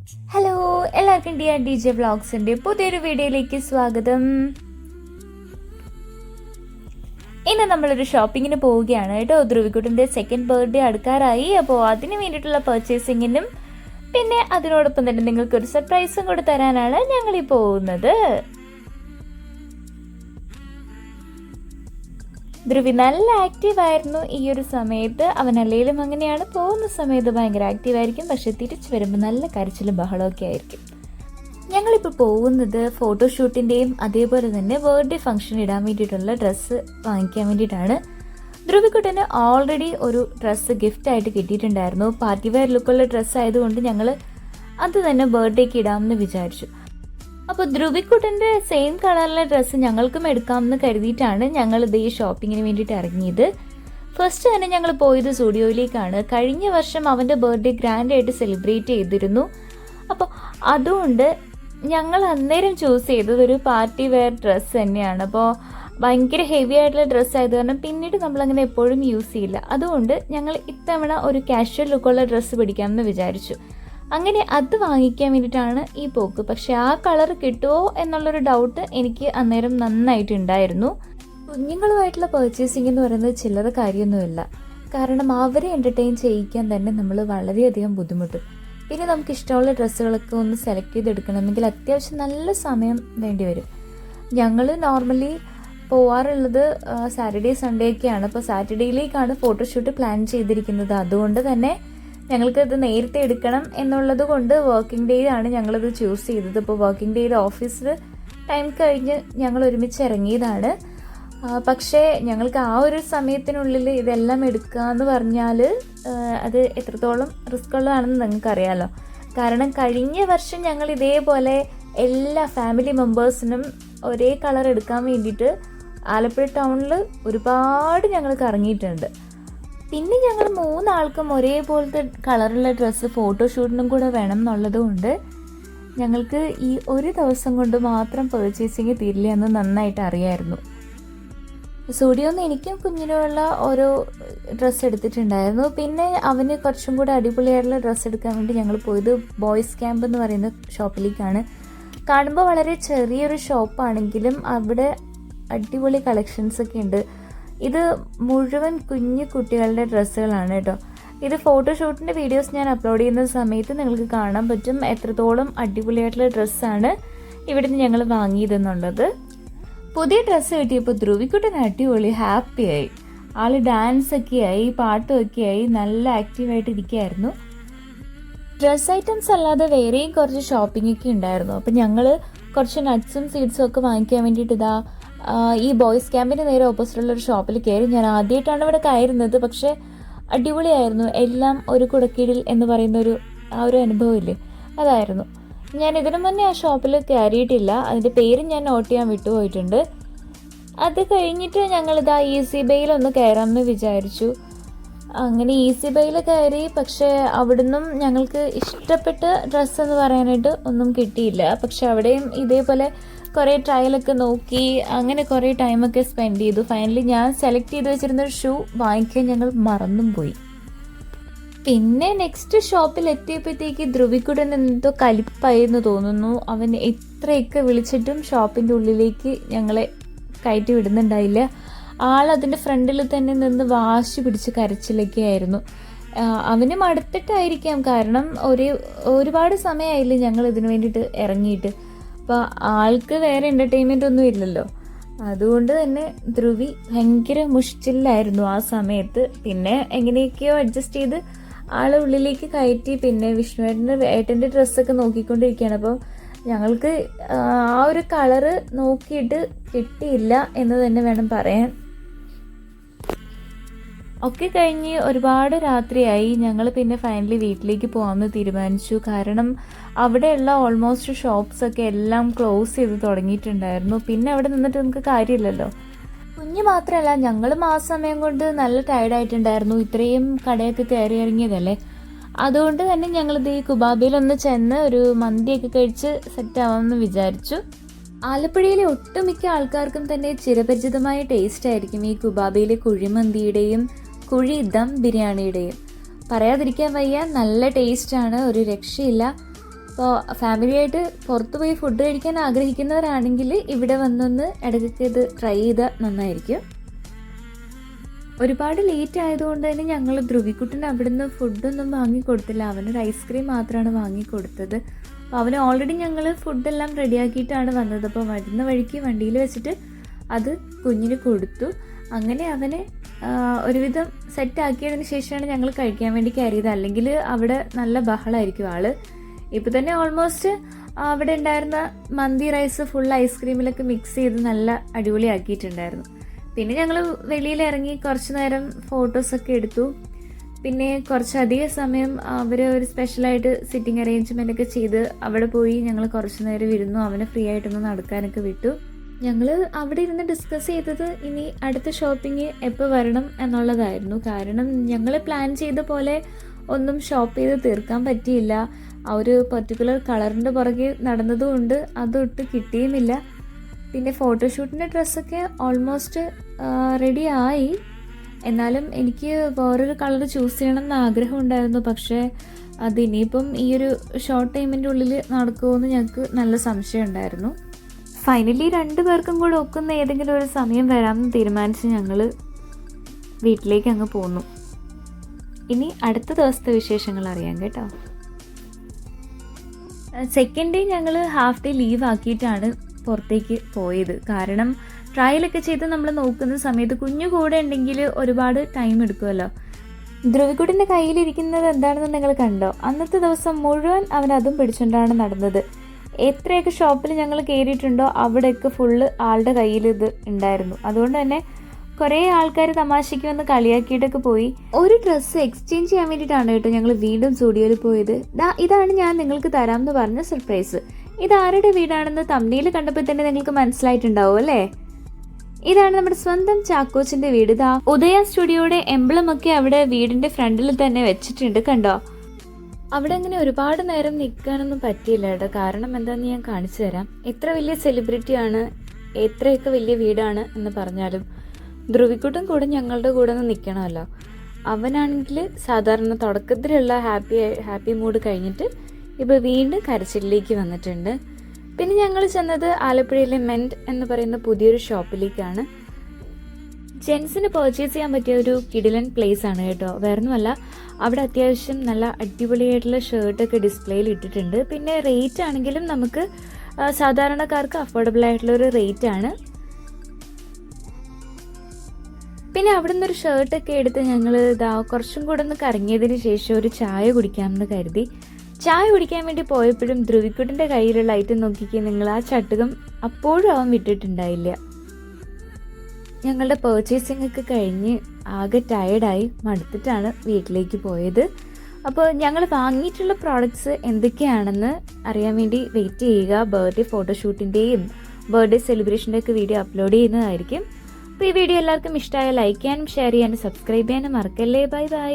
Hello, എല്ലാവർക്കും DJ വ്ളോഗ്സിൻ്റെ പുതിയൊരു വീഡിയോയിലേക്ക് സ്വാഗതം. ഇന്ന് നമ്മളൊരു ഷോപ്പിങ്ങിന് പോവുകയാണ് കേട്ടോ. ധ്രുവിക്കുട്ടിൻ്റെ സെക്കൻഡ് ബർത്ത്ഡേ അടുക്കാറായി. അപ്പോൾ അതിന് വേണ്ടിയിട്ടുള്ള പർച്ചേസിങ്ങിനും പിന്നെ അതിനോടൊപ്പം തന്നെ നിങ്ങൾക്കൊരു സർപ്രൈസും കൂടെ തരാനാണ് ഞങ്ങളീ പോകുന്നത്. ധ്രുവി നല്ല ആക്റ്റീവായിരുന്നു ഈ ഒരു സമയത്ത്. അവൻ അല്ലെങ്കിലും അങ്ങനെയാണ്, പോകുന്ന സമയത്ത് ഭയങ്കര ആക്റ്റീവായിരിക്കും, പക്ഷെ തിരിച്ചു വരുമ്പോൾ നല്ല കരച്ചിലും ബഹളമൊക്കെ ആയിരിക്കും. ഞങ്ങളിപ്പോൾ പോകുന്നത് ഫോട്ടോഷൂട്ടിൻ്റെയും അതേപോലെ തന്നെ ബർത്ത്ഡേ ഫംഗ്ഷൻ ഇടാൻ വേണ്ടിയിട്ടുള്ള ഡ്രസ്സ് വാങ്ങിക്കാൻ വേണ്ടിയിട്ടാണ്. ധ്രുവിക്കുട്ടന് ഓൾറെഡി ഒരു ഡ്രസ്സ് ഗിഫ്റ്റായിട്ട് കിട്ടിയിട്ടുണ്ടായിരുന്നു. പാർട്ടി വെയർ ലുക്കുള്ള ഡ്രസ്സ് ആയതുകൊണ്ട് ഞങ്ങൾ അത് തന്നെ ബർത്ത്ഡേക്ക് ഇടാമെന്ന് വിചാരിച്ചു. അപ്പോൾ ധ്രുവിക്കുട്ടൻ്റെ സെയിം കളറിലെ ഡ്രസ്സ് ഞങ്ങൾക്കും എടുക്കാമെന്ന് കരുതിയിട്ടാണ് ഞങ്ങൾ ഈ ഷോപ്പിങ്ങിന് വേണ്ടിയിട്ട് ഇറങ്ങിയത്. ഫസ്റ്റ് തന്നെ ഞങ്ങൾ പോയത് സ്റ്റുഡിയോയിലേക്കാണ്. കഴിഞ്ഞ വർഷം അവൻ്റെ ബർത്ത്ഡേ ഗ്രാൻഡായിട്ട് സെലിബ്രേറ്റ് ചെയ്തിരുന്നു. അപ്പോൾ അതുകൊണ്ട് ഞങ്ങൾ അന്നേരം ചൂസ് ചെയ്തത് ഒരു പാർട്ടി വെയർ ഡ്രസ്സ് തന്നെയാണ്. അപ്പോൾ ഭയങ്കര ഹെവി ആയിട്ടുള്ള ഡ്രസ്സ് ആയത് കാരണം പിന്നീട് നമ്മളങ്ങനെ എപ്പോഴും യൂസ് ചെയ്യില്ല. അതുകൊണ്ട് ഞങ്ങൾ ഇത്തവണ ഒരു കാഷ്വൽ ലുക്കുള്ള ഡ്രസ്സ് പിടിക്കാമെന്ന് വിചാരിച്ചു. അങ്ങനെ അത് വാങ്ങിക്കാൻ വേണ്ടിയിട്ടാണ് ഈ പോക്ക്. പക്ഷെ ആ കളർ കിട്ടുമോ എന്നുള്ളൊരു ഡൗട്ട് എനിക്ക് അന്നേരം നന്നായിട്ടുണ്ടായിരുന്നു. കുഞ്ഞുങ്ങളുമായിട്ടുള്ള പർച്ചേസിംഗ് എന്ന് പറയുന്നത് ചില്ലറ കാര്യമൊന്നുമില്ല. കാരണം അവരെ എൻ്റർടൈൻ ചെയ്യിക്കാൻ തന്നെ നമ്മൾ വളരെയധികം ബുദ്ധിമുട്ടും. പിന്നെ നമുക്ക് ഇഷ്ടമുള്ള ഡ്രസ്സുകളൊക്കെ ഒന്ന് സെലക്ട് ചെയ്തെടുക്കണമെങ്കിൽ അത്യാവശ്യം നല്ല സമയം വേണ്ടി വരും. ഞങ്ങൾ നോർമലി പോവാറുള്ളത് സാറ്റർഡേ സൺഡേ ഒക്കെയാണ്. അപ്പോൾ സാറ്റർഡേയിലേക്കാണ് ഫോട്ടോഷൂട്ട് പ്ലാൻ ചെയ്തിരിക്കുന്നത്. അതുകൊണ്ട് തന്നെ ഞങ്ങൾക്കത് നേരത്തെ എടുക്കണം എന്നുള്ളത് കൊണ്ട് വർക്കിംഗ് ഡേ ആണ് ഞങ്ങളത് ചൂസ് ചെയ്തത്. ഇപ്പോൾ വർക്കിംഗ് ഡേയിൽ ഓഫീസിൽ ടൈം കഴിഞ്ഞ് ഞങ്ങൾ ഒരുമിച്ച് ഇറങ്ങിയതാണ്. പക്ഷേ ഞങ്ങൾക്ക് ആ ഒരു സമയത്തിനുള്ളിൽ ഇതെല്ലാം എടുക്കുക എന്ന് പറഞ്ഞാൽ അത് എത്രത്തോളം റിസ്ക് ഉള്ളതാണെന്ന് നിങ്ങൾക്കറിയാമല്ലോ. കാരണം കഴിഞ്ഞ വർഷം ഞങ്ങൾ ഇതേപോലെ എല്ലാ ഫാമിലി മെമ്പേഴ്സിനും ഒരേ കളർ എടുക്കാൻ വേണ്ടിയിട്ട് ആലപ്പുഴ ടൗണിൽ ഒരുപാട് ഞങ്ങൾ കറങ്ങിയിട്ടുണ്ട്. പിന്നെ ഞങ്ങൾ 3 ആൾക്കും ഒരേപോലത്തെ കളറുള്ള ഡ്രസ്സ് ഫോട്ടോഷൂട്ടിനും കൂടെ വേണം എന്നുള്ളത് കൊണ്ട് ഞങ്ങൾക്ക് ഈ ഒരു ദിവസം കൊണ്ട് മാത്രം പർച്ചേസിങ് തീരില്ല എന്ന് നന്നായിട്ട് അറിയായിരുന്നു. സ്റ്റുഡിയോന്ന് എനിക്കും കുഞ്ഞിനുമുള്ള ഓരോ ഡ്രസ്സ് എടുത്തിട്ടുണ്ടായിരുന്നു. പിന്നെ അവന് കുറച്ചും കൂടെ അടിപൊളിയായിട്ടുള്ള ഡ്രസ്സ് എടുക്കാൻ വേണ്ടി ഞങ്ങൾ പോയത് ബോയ്സ് ക്യാമ്പ് എന്ന് പറയുന്ന ഷോപ്പിലേക്കാണ്. കാണുമ്പോൾ വളരെ ചെറിയൊരു ഷോപ്പാണെങ്കിലും അവിടെ അടിപൊളി കളക്ഷൻസ് ഒക്കെ ഉണ്ട്. ഇത് മുഴുവൻ കുഞ്ഞു കുട്ടികളുടെ ഡ്രസ്സുകളാണ് കേട്ടോ. ഇത് ഫോട്ടോഷൂട്ടിൻ്റെ വീഡിയോസ് ഞാൻ അപ്ലോഡ് ചെയ്യുന്ന സമയത്ത് നിങ്ങൾക്ക് കാണാൻ പറ്റും എത്രത്തോളം അടിപൊളിയായിട്ടുള്ള ഡ്രസ്സാണ് ഇവിടുന്ന് ഞങ്ങൾ വാങ്ങിയതെന്നുള്ളത്. പുതിയ ഡ്രസ്സ് കിട്ടിയപ്പോൾ ധ്രുവിക്കുട്ടൻ അടിപൊളി ഹാപ്പിയായി. ആൾ ഡാൻസൊക്കെ ആയി, പാട്ടുമൊക്കെ ആയി, നല്ല ആക്റ്റീവായിട്ട് ഇരിക്കുകയായിരുന്നു. ഡ്രസ് ഐറ്റംസ് അല്ലാതെ വേറെയും കുറച്ച് ഷോപ്പിംഗ് ഒക്കെ ഉണ്ടായിരുന്നു. അപ്പം ഞങ്ങൾ കുറച്ച് നട്ട്സും സീഡ്സും ഒക്കെ വാങ്ങിക്കാൻ വേണ്ടിയിട്ട് ഈ ബോയ്സ് ക്യാമ്പിന് നേരെ ഓപ്പോസിറ്റുള്ളൊരു ഷോപ്പിൽ കയറി. ഞാൻ ആദ്യമായിട്ടാണ് ഇവിടെ കയറുന്നത്, പക്ഷേ അടിപൊളിയായിരുന്നു. എല്ലാം ഒരു കുടക്കീഴിൽ എന്ന് പറയുന്നൊരു ആ ഒരു അനുഭവമില്ലേ, അതായിരുന്നു. ഞാൻ ഇതിനു മുന്നേ ആ ഷോപ്പിൽ കയറിയിട്ടില്ല. അതിൻ്റെ പേര് ഞാൻ നോട്ട് ചെയ്യാൻ വിട്ടുപോയിട്ടുണ്ട്. അത് കഴിഞ്ഞിട്ട് ഞങ്ങളിതാ ഈസി ബേയിലൊന്ന് കയറാമെന്ന് വിചാരിച്ചു. അങ്ങനെ ഈസി ബേയിൽ കയറി. പക്ഷേ അവിടുന്നും ഞങ്ങൾക്ക് ഇഷ്ടപ്പെട്ട ഡ്രസ്സ് എന്ന് പറയാനായിട്ട് ഒന്നും കിട്ടിയില്ല. പക്ഷെ അവിടെയും ഇതേപോലെ കുറേ ട്രയലൊക്കെ നോക്കി അങ്ങനെ കുറേ ടൈമൊക്കെ സ്പെൻഡ് ചെയ്തു. ഫൈനലി ഞാൻ സെലക്ട് ചെയ്ത് വെച്ചിരുന്നൊരു ഷൂ വാങ്ങിക്കാൻ ഞങ്ങൾ മറന്നും പോയി. പിന്നെ നെക്സ്റ്റ് ഷോപ്പിൽ എത്തിയപ്പോഴത്തേക്ക് ധ്രുവിക്കുടൻ എന്തോ കലിപ്പായി എന്ന് തോന്നുന്നു. അവൻ എത്രയൊക്കെ വിളിച്ചിട്ടും ഷോപ്പിൻ്റെ ഉള്ളിലേക്ക് ഞങ്ങളെ കയറ്റി വിടുന്നുണ്ടായില്ല. ആളതിൻ്റെ ഫ്രണ്ടിൽ തന്നെ നിന്ന് വാശി പിടിച്ച് കരച്ചിലൊക്കെ ആയിരുന്നു. അവന് മടുത്തിട്ടായിരിക്കാം, കാരണം ഒരുപാട് സമയമായില്ലേ ഞങ്ങൾ ഇതിനു വേണ്ടിയിട്ട് ഇറങ്ങിയിട്ട്. അപ്പോൾ ആൾക്ക് വേറെ എൻ്റർടൈൻമെൻ്റ് ഒന്നും ഇല്ലല്ലോ. അതുകൊണ്ട് തന്നെ ധ്രുവി ഭയങ്കര മുഷിച്ചില്ലായിരുന്നു ആ സമയത്ത്. പിന്നെ എങ്ങനെയൊക്കെയോ അഡ്ജസ്റ്റ് ചെയ്ത് ആളെ ഉള്ളിലേക്ക് കയറ്റി. പിന്നെ ഏട്ടൻ്റെ ഡ്രസ്സൊക്കെ നോക്കിക്കൊണ്ടിരിക്കുകയാണ്. അപ്പോൾ ഞങ്ങൾക്ക് ആ ഒരു കളറ് നോക്കിയിട്ട് കിട്ടിയില്ല എന്ന് തന്നെ വേണം പറയാൻ. ഒക്കെ കഴിഞ്ഞ് ഒരുപാട് രാത്രിയായി. ഞങ്ങൾ പിന്നെ ഫൈനലി വീട്ടിലേക്ക് പോകാമെന്ന് തീരുമാനിച്ചു. കാരണം അവിടെയുള്ള ഓൾമോസ്റ്റ് ഷോപ്സൊക്കെ എല്ലാം ക്ലോസ് ചെയ്ത് തുടങ്ങിയിട്ടുണ്ടായിരുന്നു. പിന്നെ അവിടെ നിന്നിട്ട് നമുക്ക് കാര്യമില്ലല്ലോ. കുഞ്ഞ് മാത്രമല്ല, ഞങ്ങളും ആ സമയം കൊണ്ട് നല്ല ടയർഡായിട്ടുണ്ടായിരുന്നു. ഇത്രയും കടയൊക്കെ കയറി ഇറങ്ങിയതല്ലേ. അതുകൊണ്ട് തന്നെ ഞങ്ങളിത് ഈ കുബാബയിലൊന്ന് ചെന്ന് ഒരു മന്തിയൊക്കെ കഴിച്ച് സെറ്റ് ആവാമെന്ന് വിചാരിച്ചു. ആലപ്പുഴയിലെ ഒട്ടുമിക്ക ആൾക്കാർക്കും തന്നെ ചിരപരിചിതമായ ടേസ്റ്റ് ആയിരിക്കും ഈ കുബാബയിലെ കുഴിമന്തിയുടെയും കുഴി ദം ബിരിയാണിയുടെയും. പറയാതിരിക്കാൻ വയ്യ, നല്ല ടേസ്റ്റാണ്, ഒരു രക്ഷയില്ല. അപ്പോൾ ഫാമിലിയായിട്ട് പുറത്ത് പോയി ഫുഡ് കഴിക്കാൻ ആഗ്രഹിക്കുന്നവരാണെങ്കിൽ ഇവിടെ വന്നൊന്ന് ഇടയ്ക്കൊക്കെ ഇത് ട്രൈ ചെയ്താൽ നന്നായിരിക്കും. ഒരുപാട് ലേറ്റ് ആയതുകൊണ്ട് തന്നെ ഞങ്ങൾ ധ്രുവിക്കുട്ടിന് അവിടുന്ന് ഫുഡൊന്നും വാങ്ങിക്കൊടുത്തില്ല. അവനൊരു ഐസ്ക്രീം മാത്രമാണ് വാങ്ങിക്കൊടുത്തത്. അപ്പോൾ അവന് ഓൾറെഡി ഞങ്ങൾ ഫുഡെല്ലാം റെഡിയാക്കിയിട്ടാണ് വന്നത്. അപ്പോൾ വരുന്ന വഴിക്ക് വണ്ടിയിൽ വെച്ചിട്ട് അത് കുഞ്ഞിന് കൊടുത്തു. അങ്ങനെ അവനെ ഒരുവിധം സെറ്റാക്കിയതിന് ശേഷമാണ് ഞങ്ങൾ കഴിക്കാൻ വേണ്ടി കയറിയത്. അല്ലെങ്കിൽ അവിടെ നല്ല ബഹളമായിരിക്കും ആള്. ഇപ്പോൾ തന്നെ ഓൾമോസ്റ്റ് അവിടെ ഉണ്ടായിരുന്ന മന്തി റൈസ് ഫുൾ ഐസ്ക്രീമിലൊക്കെ മിക്സ് ചെയ്ത് നല്ല അടിപൊളിയാക്കിയിട്ടുണ്ടായിരുന്നു. പിന്നെ ഞങ്ങൾ വെളിയിലിറങ്ങി കുറച്ച് നേരം ഫോട്ടോസൊക്കെ എടുത്തു. പിന്നെ കുറച്ചധികം സമയം അവർ ഒരു സ്പെഷ്യലായിട്ട് സിറ്റിംഗ് അറേഞ്ച്മെൻ്റ് ഒക്കെ ചെയ്ത് അവിടെ പോയി ഞങ്ങൾ കുറച്ച് നേരം ഇരുന്നു. അവനെ ഫ്രീ ആയിട്ടൊന്ന് നടക്കാനൊക്കെ വിട്ടു. ഞങ്ങൾ അവിടെ ഇരുന്ന് ഡിസ്കസ് ചെയ്തത് ഇനി അടുത്ത ഷോപ്പിംഗ് എപ്പോൾ വരണം എന്നുള്ളതായിരുന്നു. കാരണം ഞങ്ങൾ പ്ലാൻ ചെയ്ത പോലെ ഒന്നും ഷോപ്പ് ചെയ്ത് തീർക്കാൻ പറ്റിയില്ല. ആ ഒരു പർട്ടിക്കുലർ കളറിൻ്റെ പുറകെ നടന്നതുകൊണ്ട് അതൊട്ട് കിട്ടിയുമില്ല. പിന്നെ ഫോട്ടോഷൂട്ടിൻ്റെ ഡ്രസ്സൊക്കെ ഓൾമോസ്റ്റ് റെഡി ആയി. എന്നാലും എനിക്ക് വേറൊരു കളർ ചൂസ് ചെയ്യണം എന്ന് ആഗ്രഹം ഉണ്ടായിരുന്നു. പക്ഷേ അതിനിയിപ്പം ഈ ഒരു ഷോർട്ട് ടൈമിൻ്റെ ഉള്ളിൽ നടക്കുമെന്ന് ഞങ്ങൾക്ക് നല്ല സംശയം ഉണ്ടായിരുന്നു. ഫൈനലി 2 പേർക്കും കൂടെ ഒക്കുന്ന ഏതെങ്കിലും ഒരു സമയം വരാമെന്ന് തീരുമാനിച്ച് ഞങ്ങൾ വീട്ടിലേക്ക് അങ്ങ് പോന്നു. ഇനി അടുത്ത ദിവസത്തെ വിശേഷങ്ങൾ അറിയാം കേട്ടോ. സെക്കൻഡ് ഡേ ഞങ്ങൾ ഹാഫ് ഡേ ലീവ് ആക്കിയിട്ടാണ് പുറത്തേക്ക് പോയത്. കാരണം ട്രയലൊക്കെ ചെയ്ത് നമ്മൾ നോക്കുന്ന സമയത്ത് കുഞ്ഞു കൂടെ ഉണ്ടെങ്കിൽ ഒരുപാട് ടൈം എടുക്കുമല്ലോ. ധ്രുവിക്കുട്ടിൻ്റെ കയ്യിലിരിക്കുന്നത് എന്താണെന്ന് നിങ്ങൾ കണ്ടോ? അന്നത്തെ ദിവസം മുഴുവൻ അവൻ അതും പിടിച്ചുകൊണ്ടാണ് നടന്നത്. എത്രയൊക്കെ ഷോപ്പിൽ ഞങ്ങൾ കയറിയിട്ടുണ്ടോ അവിടെയൊക്കെ ഫുള്ള് ആളുടെ കയ്യിൽ ഇത് ഉണ്ടായിരുന്നു. അതുകൊണ്ട് തന്നെ കുറേ ആൾക്കാർ തമാശയ്ക്ക് വന്ന് കളിയാക്കിയിട്ടൊക്കെ പോയി. ഒരു ഡ്രസ്സ് എക്സ്ചേഞ്ച് ചെയ്യാൻ വേണ്ടിയിട്ടാണ് കേട്ടോ ഞങ്ങൾ വീണ്ടും സ്റ്റുഡിയോയിൽ പോയത്. ഇതാണ് ഞാൻ നിങ്ങൾക്ക് തരാമെന്ന് പറഞ്ഞ സർപ്രൈസ്. ഇതാരുടെ വീടാണെന്ന് തമ്മിൽ കണ്ടപ്പോൾ തന്നെ നിങ്ങൾക്ക് മനസ്സിലായിട്ടുണ്ടാവും അല്ലേ? ഇതാണ് നമ്മുടെ സ്വന്തം ചാക്കോച്ചിന്റെ വീട്. ഇതാ ഉദയ സ്റ്റുഡിയോയുടെ എംബ്ലം ഒക്കെ അവിടെ വീടിന്റെ ഫ്രണ്ടിൽ തന്നെ വെച്ചിട്ടുണ്ട്, കണ്ടോ? അവിടെ അങ്ങനെ ഒരുപാട് നേരം നിൽക്കാനൊന്നും പറ്റിയില്ല കേട്ടോ. കാരണം എന്താണെന്ന് ഞാൻ കാണിച്ചു തരാം. എത്ര വലിയ സെലിബ്രിറ്റിയാണ്, എത്രയൊക്കെ വലിയ വീടാണ് എന്ന് പറഞ്ഞാലും ധ്രുവിക്കുട്ടും കൂടെ ഞങ്ങളുടെ കൂടെ ഒന്ന് നിൽക്കണമല്ലോ. അവനാണെങ്കിൽ സാധാരണ തുടക്കത്തിലുള്ള ഹാപ്പി മൂഡ് കഴിഞ്ഞിട്ട് ഇപ്പോൾ വീണ്ടും കരച്ചിലിലേക്ക് വന്നിട്ടുണ്ട്. പിന്നെ ഞങ്ങൾ ചെന്നത് ആലപ്പുഴയിലെ മെൻറ്റ് എന്ന് പറയുന്ന പുതിയൊരു ഷോപ്പിലേക്കാണ്. ജെൻസിന് പർച്ചേസ് ചെയ്യാൻ പറ്റിയ ഒരു കിടിലൻ പ്ലേസ് ആണ് കേട്ടോ. വേറൊന്നുമല്ല, അവിടെ അത്യാവശ്യം നല്ല അടിപൊളിയായിട്ടുള്ള ഷർട്ടൊക്കെ ഡിസ്പ്ലേയിൽ ഇട്ടിട്ടുണ്ട്. പിന്നെ റേറ്റ് ആണെങ്കിലും നമുക്ക് സാധാരണക്കാർക്ക് അഫോർഡബിൾ ആയിട്ടുള്ള ഒരു റേറ്റ് ആണ്. പിന്നെ അവിടെ നിന്നൊരു ഷർട്ടൊക്കെ എടുത്ത് ഞങ്ങൾ കുറച്ചും കൂടെ ഒന്ന് കറങ്ങിയതിന് ശേഷം ഒരു ചായ കുടിക്കാമെന്ന് കരുതി. ചായ കുടിക്കാൻ വേണ്ടി പോയപ്പോഴും ധ്രുവിക്കുട്ടിൻ്റെ കയ്യിലുള്ള ഐറ്റം നോക്കിക്കുക നിങ്ങൾ. ആ ചട്ടുകം അപ്പോഴും അവൻ വിട്ടിട്ടുണ്ടായില്ല. ഞങ്ങളുടെ പർച്ചേസിംഗ് ഒക്കെ കഴിഞ്ഞ് ആകെ ടയേർഡായി മടുത്തിട്ടാണ് വീട്ടിലേക്ക് പോയത്. അപ്പോൾ ഞങ്ങൾ വാങ്ങിയിട്ടുള്ള പ്രോഡക്റ്റ്സ് എന്തൊക്കെയാണെന്ന് അറിയാൻ വേണ്ടി വെയിറ്റ് ചെയ്യുക. ബർത്ത്ഡേ ഫോട്ടോഷൂട്ടിൻ്റെയും ബർത്ത്ഡേ സെലിബ്രേഷൻ്റെ ഒക്കെ വീഡിയോ അപ്ലോഡ് ചെയ്യുന്നതായിരിക്കും. അപ്പോൾ ഈ വീഡിയോ എല്ലാവർക്കും ഇഷ്ടമായ ലൈക്ക് ചെയ്യാനും ഷെയർ ചെയ്യാനും സബ്സ്ക്രൈബ് ചെയ്യാനും മറക്കല്ലേ. Bye bye.